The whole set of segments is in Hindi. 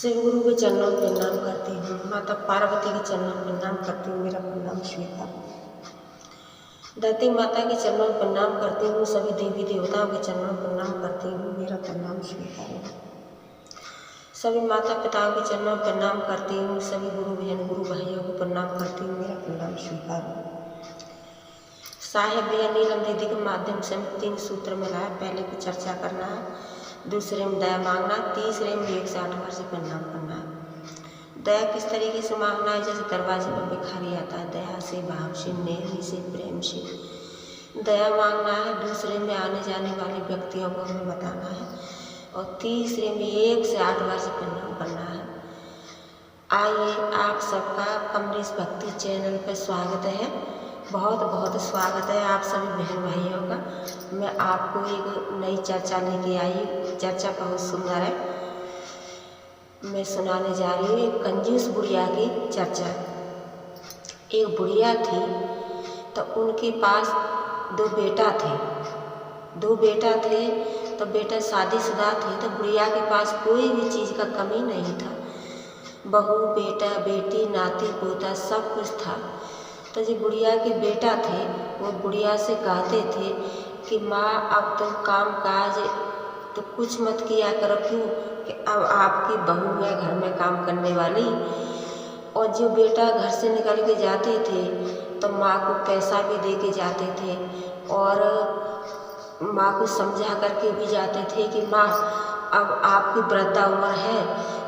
शिव गुरु के चरणों में प्रणाम करती हूँ। माता पार्वती के चरणों में प्रणाम करती हूँ। मेरा प्रणाम स्वीकार। धरती माता के चरणों में प्रणाम करती हूँ। सभी देवी देवताओं के चरणों में प्रणाम करती हूँ। मेरा प्रणाम स्वीकार। सभी माता पिताओं के चरणों में प्रणाम करती हूँ। सभी गुरु बहन गुरु भाइयों को प्रणाम करती हूँ। मेरा प्रणाम स्वीकार। साहेब भैया नीलम दीदी के माध्यम से हम 3 सूत्र में लाए। पहले की चर्चा करना है, दूसरे में दया मांगना, तीसरे में 108 बार से प्रणाम करना है। दया किस तरीके से मांगना है? जैसे दरवाजे पर भिखारी आता है, दया से, भाव से, नेह से, प्रेम से दया मांगना है। दूसरे में आने जाने वाले व्यक्तियों को हमें बताना है और तीसरे में 1 से 8 बार से प्रणाम करना है। आइए, आप सबका अमरीश भक्ति चैनल पर स्वागत है। बहुत बहुत स्वागत है आप सभी बहन भाइयों का। मैं आपको एक नई चर्चा लेके आई। चर्चा बहुत सुंदर है। मैं सुनाने जा रही हूँ एक कंजूस बुढ़िया की चर्चा। एक बुढ़िया थी तो उनके पास 2 बेटा थे। 2 बेटा थे तो बेटा शादीशुदा थे तो बुढ़िया के पास कोई भी चीज़ का कमी नहीं था। बहू, बेटा, बेटी, नाती पोता सब कुछ था। तो जो बुढ़िया के बेटा थे वो बुढ़िया से कहते थे कि माँ, अब तो काम काज तो कुछ मत किया करो, क्यों कि अब आपकी बहू है घर में काम करने वाली। और जो बेटा घर से निकल के जाते थे तो माँ को पैसा भी दे के जाते थे और माँ को समझा करके भी जाते थे कि माँ, अब आपकी वृद्धा उम्र है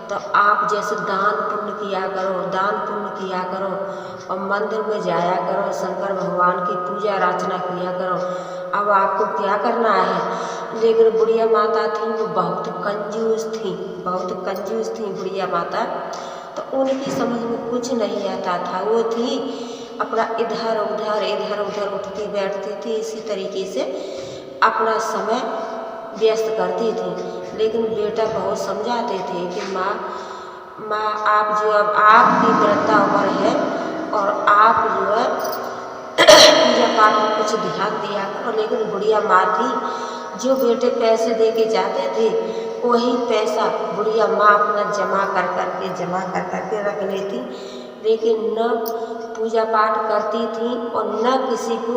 तो आप जैसे दान पुण्य किया करो, दान पुण्य किया करो और मंदिर में जाया करो, शंकर भगवान की पूजा अर्चना किया करो। अब आपको क्या करना है? लेकिन बुढ़िया माता थी वो बहुत कंजूस थी, बहुत कंजूस थी बुढ़िया माता। तो उनकी समझ में कुछ नहीं आता था। वो थी अपना इधर उधर उठती बैठती थी, इसी तरीके से अपना समय व्यस्त करती थी। लेकिन बेटा बहुत समझाते थे कि माँ आप जो अब आपकी वृद्धा उम्र है और आप जो है पूजा पाठ में कुछ ध्यान दिया करो। लेकिन बुढ़िया माँ थी, जो बेटे पैसे दे के जाते थे वही पैसा बुढ़िया माँ अपना जमा कर करके रख लेती। लेकिन न पूजा पाठ करती थी और न किसी को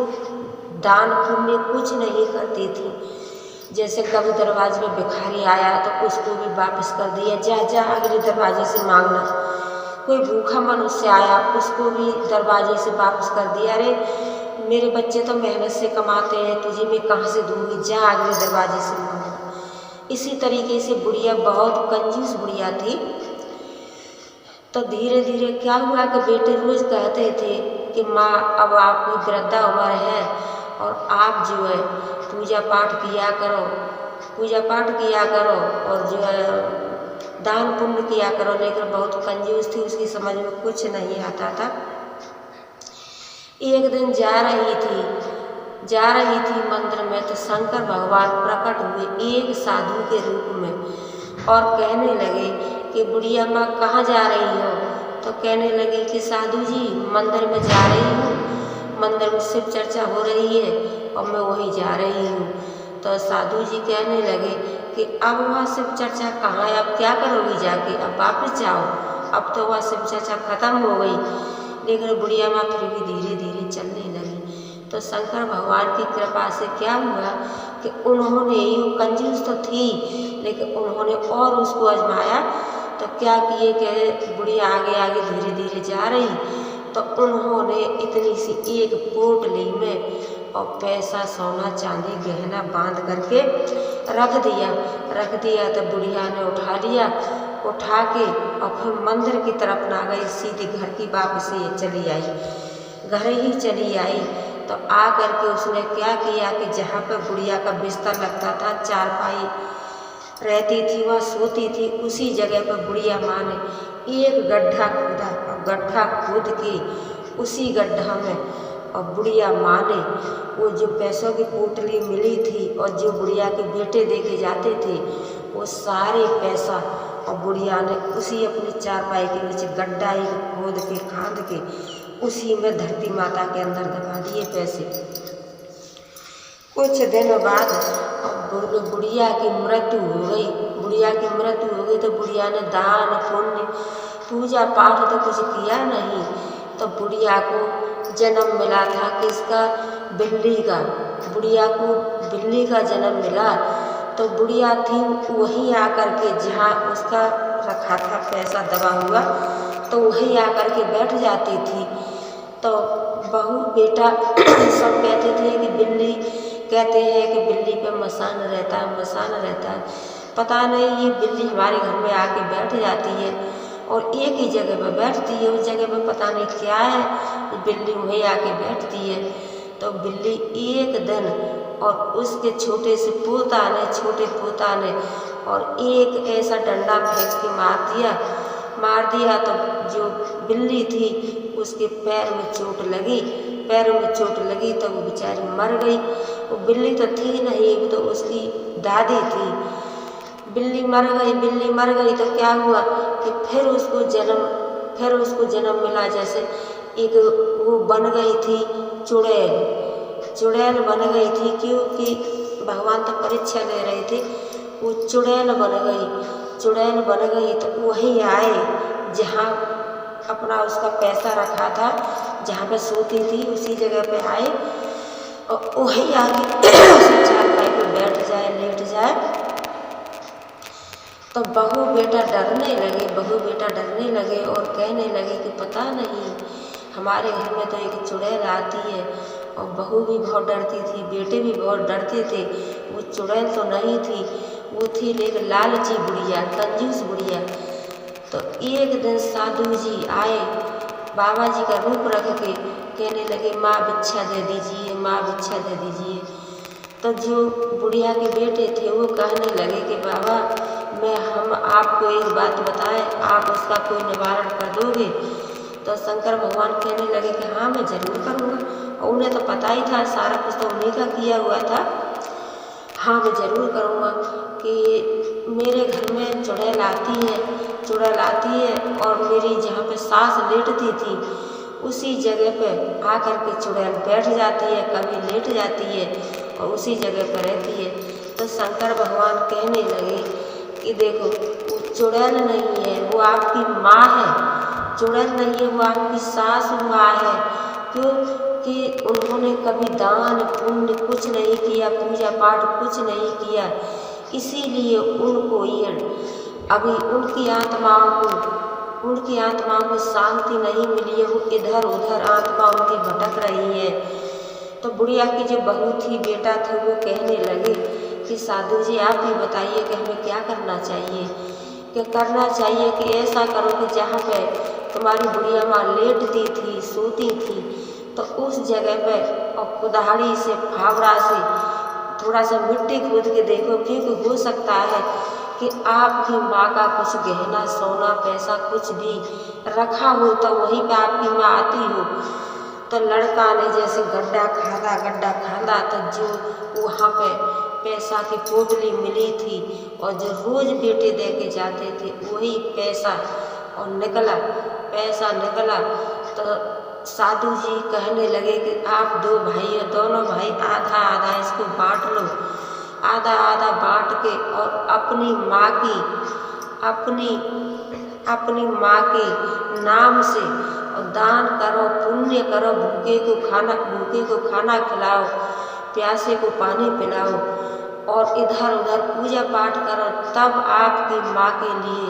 दान पुण्य कुछ नहीं करती थी। जैसे कभी दरवाजे में भिखारी आया तो उसको भी वापस कर दिया, जा अगले दरवाजे से मांगना। कोई भूखा मनुष्य आया उसको भी दरवाजे से वापस कर दिया, अरे मेरे बच्चे तो मेहनत से कमाते हैं, तुझे मैं कहाँ से दूंगी, जा अगले दरवाजे से मांगना। इसी तरीके से बुढ़िया बहुत कंजूस बुढ़िया थी। तो धीरे धीरे क्या हुआ कि बेटे रोज कहते थे कि माँ, अब आपकी वृद्धा उम्र है और आप जो है पूजा पाठ किया करो और जो है दान पुण्य किया करो। लेकिन बहुत कंजूस थी, उसकी समझ में कुछ नहीं आता था। एक दिन जा रही थी मंदिर में तो शंकर भगवान प्रकट हुए एक साधु के रूप में और कहने लगे कि बुढ़िया माँ कहाँ जा रही हो? तो कहने लगी कि साधु जी, मंदिर में जा रही हूँ, मंदिर में शिव चर्चा हो रही है और मैं वहीं जा रही हूँ। तो साधु जी कहने लगे कि अब वहाँ शिव चर्चा कहाँ है, अब क्या करोगी जाके, अब वापस जाओ, अब तो वहाँ शिव चर्चा खत्म हो गई। लेकिन बुढ़िया माँ फिर भी धीरे धीरे चलने लगी। तो शंकर भगवान की कृपा से क्या हुआ कि उन्होंने, यूँ कंजूस तो थी लेकिन उन्होंने और उसको आजमाया। तो क्या किए कि बुढ़िया आगे धीरे धीरे जा रही तो उन्होंने इतनी सी एक पोटली में और पैसा, सोना, चांदी, गहना बांध करके रख दिया। तो बुढ़िया ने उठा के और फिर मंदिर की तरफ ना गई, सीधी घर की वापसी चली आई। तो आ करके उसने क्या किया कि जहाँ पर बुढ़िया का बिस्तर लगता था, चारपाई रहती थी, वह सोती थी, उसी जगह पर बुढ़िया माँ ने एक गड्ढा खोदा और गड्ढा खोद के उसी गड्ढा में और बुढ़िया माँ ने वो जो पैसों की पोटली मिली थी और जो बुढ़िया के बेटे देके जाते थे वो सारे पैसा और बुढ़िया ने उसी अपनी चारपाई के नीचे गड्ढा ही खोद के खांद के उसी में धरती माता के अंदर दबा दिए पैसे। कुछ दिनों बाद बुढ़िया की मृत्यु हो गई। बुढ़िया की मृत्यु हो गई तो बुढ़िया ने दान पुण्य पूजा पाठ तो कुछ किया नहीं, तो बुढ़िया को जन्म मिला था किसका? बिल्ली का। बुढ़िया को बिल्ली का जन्म मिला, तो बुढ़िया थी वही आकर के जहाँ उसका रखा था पैसा दबा हुआ, तो वही आकर के बैठ जाती थी। तो बहू बेटा सब कहते थे कि बिल्ली, कहते हैं कि बिल्ली पे मसान रहता है, मसान रहता है। पता नहीं ये बिल्ली हमारे घर में आके बैठ जाती है और एक ही जगह पर बैठती है, उस जगह पर पता नहीं क्या है, बिल्ली वहीं आके बैठती है। तो बिल्ली एक दिन और उसके छोटे से पोता ने, छोटे पोता ने और एक ऐसा डंडा फेंक के मार दिया तो जो बिल्ली थी उसके पैर में चोट लगी, पैर में चोट लगी तो वो बेचारी मर गई। वो बिल्ली तो थी नहीं, वो तो उसकी दादी थी। बिल्ली मर गई तो क्या हुआ कि फिर उसको जन्म मिला। जैसे एक वो बन गई थी चुड़ैल बन गई थी, क्योंकि भगवान तो परीक्षा ले रहे थे। वो चुड़ैल बन गई तो वही आए जहाँ अपना उसका पैसा रखा था, जहाँ पे सोती थी उसी जगह पे आए और वही आके चारपाई पे लेट जाए। तो बहू बेटा डरने लगे और कहने लगे कि पता नहीं हमारे घर में तो एक चुड़ैल आती है। और बहू भी बहुत डरती थी, बेटे भी बहुत डरते थे। वो चुड़ैल तो नहीं थी, वो थी लेकिन लालची बुढ़िया, कंजूस बुढ़िया। तो एक दिन साधु जी आए, बाबा जी का रूप रख के कहने लगे माँ भिक्षा दे दीजिए, माँ भिक्षा दे दीजिए। तो जो बुढ़िया के बेटे थे वो कहने लगे कि बाबा हम आपको एक बात बताएं, आप उसका कोई निवारण कर दोगे? तो शंकर भगवान कहने लगे कि हाँ मैं जरूर करूँगा। और उन्हें तो पता ही था, सारा कुछ तो उन्हीं का किया हुआ था। हाँ मैं जरूर करूँगा कि मेरे घर में चुड़ैल आती है और मेरी जहाँ पे सास लेटती थी उसी जगह पे आकर के चुड़ैल बैठ जाती है, कभी लेट जाती है और उसी जगह पर रहती है। तो शंकर भगवान कहने लगे कि देखो वो चुड़ैल नहीं है, वो आपकी माँ है। चुड़ैल नहीं है, वो आपकी सास माँ है। क्यों कि उन्होंने कभी दान पुण्य कुछ नहीं किया, पूजा पाठ कुछ नहीं किया, इसीलिए उनको ये अभी उनकी आत्माओं को शांति नहीं मिली है। वो इधर उधर आत्मा उनकी भटक रही है। तो बुढ़िया की जो बहू थी, बेटा थे, वो कहने लगे कि साधु जी आप ही बताइए कि हमें क्या करना चाहिए कि ऐसा करो कि जहाँ पे तुम्हारी बुढ़िया माँ लेटती थी, सोती थी, तो उस जगह पे और कुदाड़ी से, फावड़ा से थोड़ा सा मिट्टी खोद के देखो, क्योंकि हो सकता है कि आपकी माँ का कुछ गहना सोना पैसा कुछ भी रखा हो तो वहीं पे आपकी माँ आती हो। तो लड़का ने जैसे गड्ढा खादा तो जो वहाँ पे पैसा की पोटली मिली थी और जो रोज बेटे दे के जाते थे वही पैसा निकला। तो साधु जी कहने लगे कि आप दोनों भाई आधा आधा इसको बांट लो, आधा आधा बांट के और अपनी माँ के नाम से और दान करो, पुण्य करो, भूखे को खाना खिलाओ, प्यासे को पानी पिलाओ और इधर उधर पूजा पाठ करो। तब आपकी माँ के लिए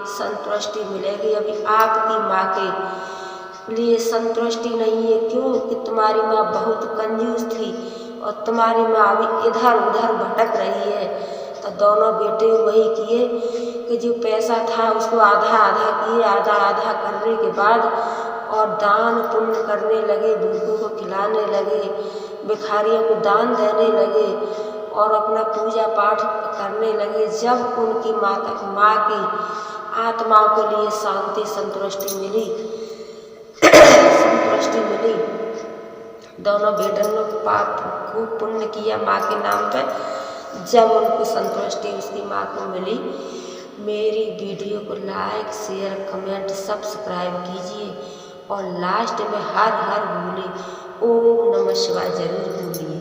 संतुष्टि मिलेगी। अभी आपकी माँ के लिए संतुष्टि नहीं है, क्यों कि तुम्हारी माँ बहुत कंजूस थी और तुम्हारी माँ अभी इधर उधर भटक रही है। तो दोनों बेटे वही किए कि जो पैसा था उसको आधा आधा किए, आधा आधा करने के बाद और दान पुण्य करने लगे, भूखों को खिलाने लगे, भिखारियों को दान देने लगे और अपना पूजा पाठ करने लगे। जब उनकी माँ की आत्माओं के लिए शांति संतुष्टि मिली दोनों बेटों ने पाप खूब पुण्य किया माँ के नाम पर। जब उनको संतुष्टि उसकी माँ को मिली। मेरी वीडियो को लाइक शेयर कमेंट सब्सक्राइब कीजिए और लास्ट में हर हर बोले ओम नमः शिवाय जरूर बोलिए।